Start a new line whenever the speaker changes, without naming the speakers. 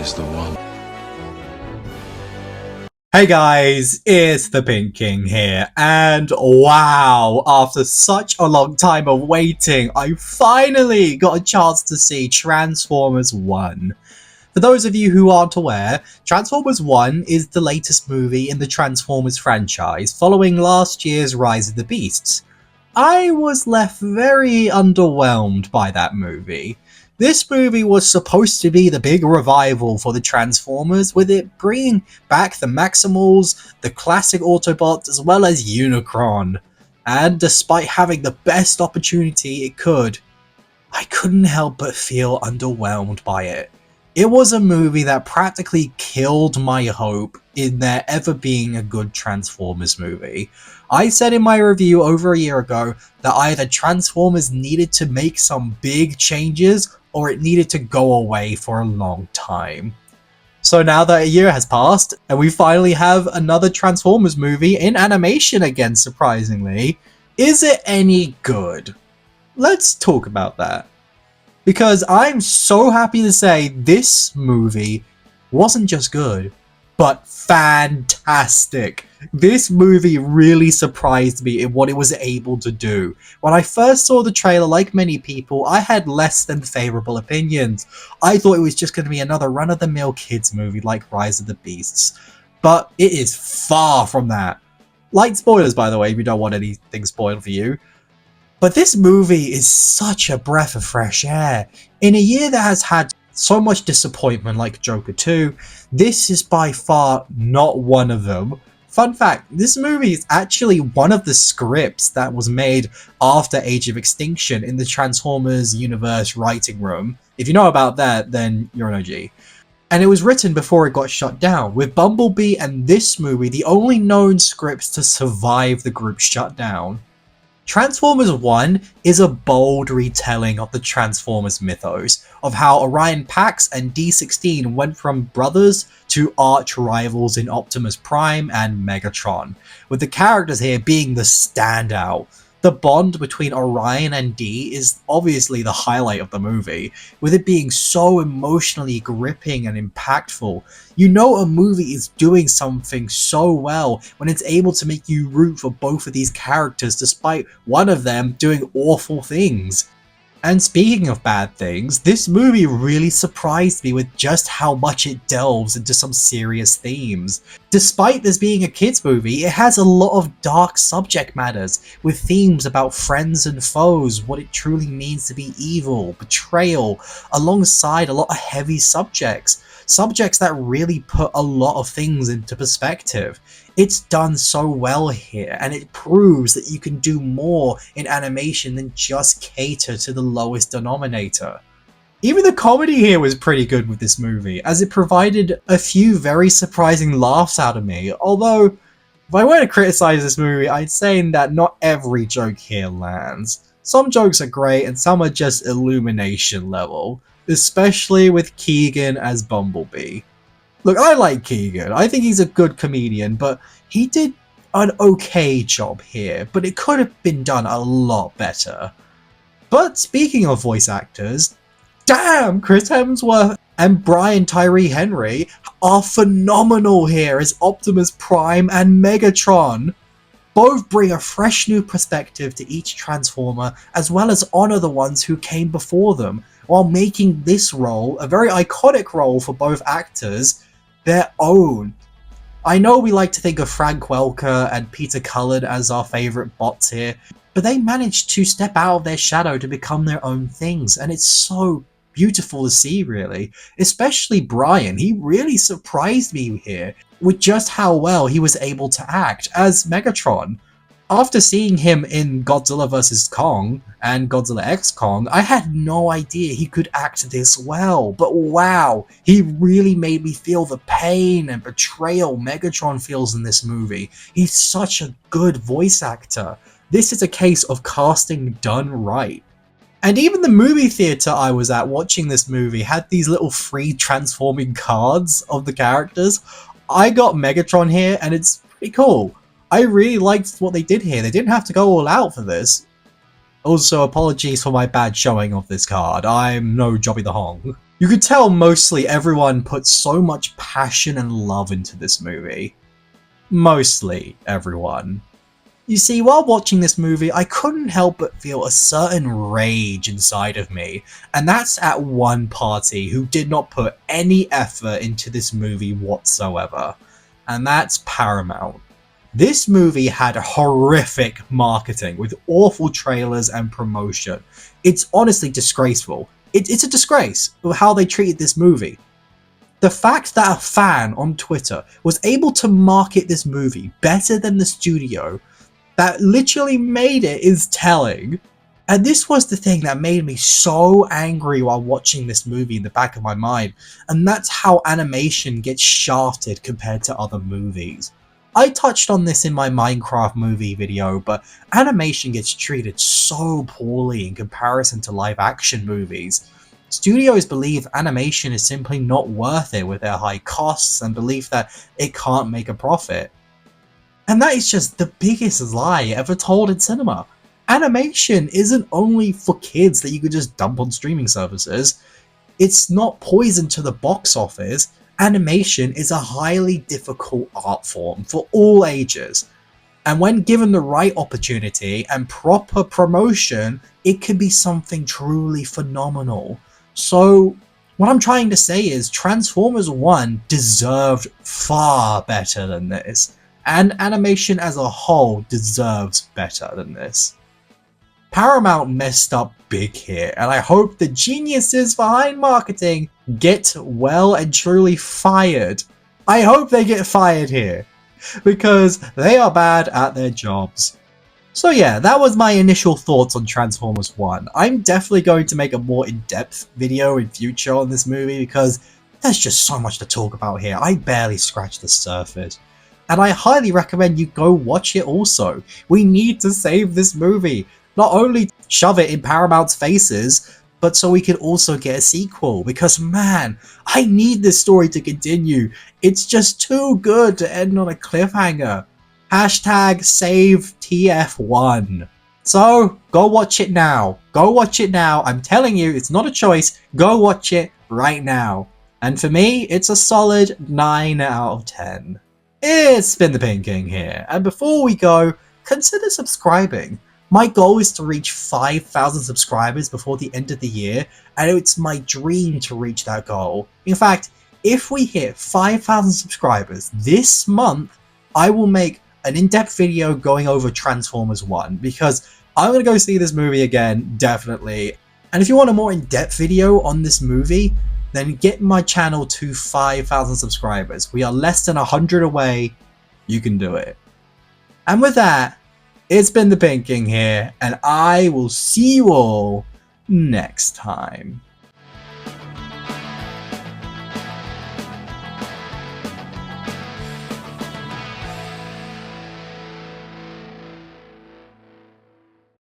is the one.
Hey guys, it's the Pink King here, and wow, after such a long time of waiting, I finally got a chance to see Transformers 1. For those of you who aren't aware, Transformers 1 is the latest movie in the Transformers franchise, following last year's Rise of the Beasts. I was left very underwhelmed by that movie. This movie was supposed to be the big revival for the Transformers, with it bringing back the Maximals, the classic Autobots, as well as Unicron. And despite having the best opportunity it could, I couldn't help but feel underwhelmed by it. It was a movie that practically killed my hope in there ever being a good Transformers movie. I said in my review over a year ago that either Transformers needed to make some big changes or it needed to go away for a long time. So now that a year has passed, and we finally have another Transformers movie in animation again, surprisingly, is it any good? Let's talk about that. Because I'm so happy to say this movie wasn't just good, but fantastic. This movie really surprised me in what it was able to do. When I first saw the trailer, like many people, I had less than favourable opinions. I thought it was just going to be another run-of-the-mill kids movie like Rise of the Beasts. But it is far from that. Light spoilers, by the way, if you don't want anything spoiled for you. But this movie is such a breath of fresh air. In a year that has had so much disappointment like Joker 2, this is by far not one of them. Fun fact, this movie is actually one of the scripts that was made after Age of Extinction in the Transformers universe writing room. If you know about that, then you're an OG. And it was written before it got shut down, with Bumblebee and this movie the only known scripts to survive the group shutdown. Transformers 1 is a bold retelling of the Transformers mythos, of how Orion Pax and D16 went from brothers to arch rivals in Optimus Prime and Megatron, with the characters here being the standout. The bond between Orion and D is obviously the highlight of the movie, with it being so emotionally gripping and impactful. You know a movie is doing something so well when it's able to make you root for both of these characters despite one of them doing awful things. And speaking of bad things, this movie really surprised me with just how much it delves into some serious themes. Despite this being a kids movie, it has a lot of dark subject matters, with themes about friends and foes, what it truly means to be evil, betrayal, alongside a lot of heavy subjects. Subjects that really put a lot of things into perspective. It's done so well here, and it proves that you can do more in animation than just cater to the lowest denominator. Even the comedy here was pretty good with this movie, as it provided a few very surprising laughs out of me, although if I were to criticize this movie, I'd say that not every joke here lands. Some jokes are great and some are just Illumination level, especially with Keegan as Bumblebee. Look, I like Keegan. I think he's a good comedian, but he did an okay job here, but it could have been done a lot better. But speaking of voice actors, damn, Chris Hemsworth and Brian Tyree Henry are phenomenal here as Optimus Prime and Megatron. Both bring a fresh new perspective to each Transformer, as well as honor the ones who came before them, while making this role, a very iconic role for both actors, their own. I know we like to think of Frank Welker and Peter Cullen as our favourite bots here, but they managed to step out of their shadow to become their own things, and it's so beautiful to see, really. Especially Brian, he really surprised me here with just how well he was able to act as Megatron. After seeing him in Godzilla vs. Kong and Godzilla X Kong, I had no idea he could act this well, but wow, he really made me feel the pain and betrayal Megatron feels in this movie. He's such a good voice actor. This is a case of casting done right. And even the movie theater I was at watching this movie had these little free transforming cards of the characters. I got Megatron here and it's pretty cool. I really liked what they did here. They didn't have to go all out for this. Also, apologies for my bad showing of this card. I'm no Jobby the Hong. You could tell mostly everyone put so much passion and love into this movie. Mostly everyone. You see, while watching this movie, I couldn't help but feel a certain rage inside of me, and that's at one party who did not put any effort into this movie whatsoever, and that's Paramount. This movie had horrific marketing with awful trailers and promotion. It's honestly disgraceful. It's a disgrace of how they treated this movie. The fact that a fan on Twitter was able to market this movie better than the studio that literally made it is telling. And this was the thing that made me so angry while watching this movie in the back of my mind, and that's how animation gets shafted compared to other movies. I touched on this in my Minecraft movie video, but animation gets treated so poorly in comparison to live action movies. Studios believe animation is simply not worth it with their high costs and believe that it can't make a profit. And that is just the biggest lie ever told in cinema. Animation isn't only for kids that you could just dump on streaming services. It's not poison to the box office. Animation is a highly difficult art form for all ages. And when given the right opportunity and proper promotion, it can be something truly phenomenal. So, what I'm trying to say is Transformers 1 deserved far better than this. And animation as a whole deserves better than this. Paramount messed up big here, and I hope the geniuses behind marketing get well and truly fired. I hope they get fired here, because they are bad at their jobs. So yeah, that was my initial thoughts on Transformers 1. I'm definitely going to make a more in-depth video in future on this movie, because there's just so much to talk about here. I barely scratched the surface. And I highly recommend you go watch it also. We need to save this movie. Not only shove it in Paramount's faces, but so we can also get a sequel. Because man, I need this story to continue. It's just too good to end on a cliffhanger. Hashtag save TF1. So, go watch it now. Go watch it now. I'm telling you, it's not a choice. Go watch it right now. And for me, it's a solid 9 out of 10. It's been the Pink King here, and before we go, consider subscribing. My goal is to reach 5,000 subscribers before the end of the year, and it's my dream to reach that goal. In fact, if we hit 5,000 subscribers this month, I will make an in-depth video going over Transformers 1, because I'm going to go see this movie again, definitely. And if you want a more in-depth video on this movie, then get my channel to 5,000 subscribers. We are less than 100 away. You can do it. And with that, it's been the Pink King here, and I will see you all next time.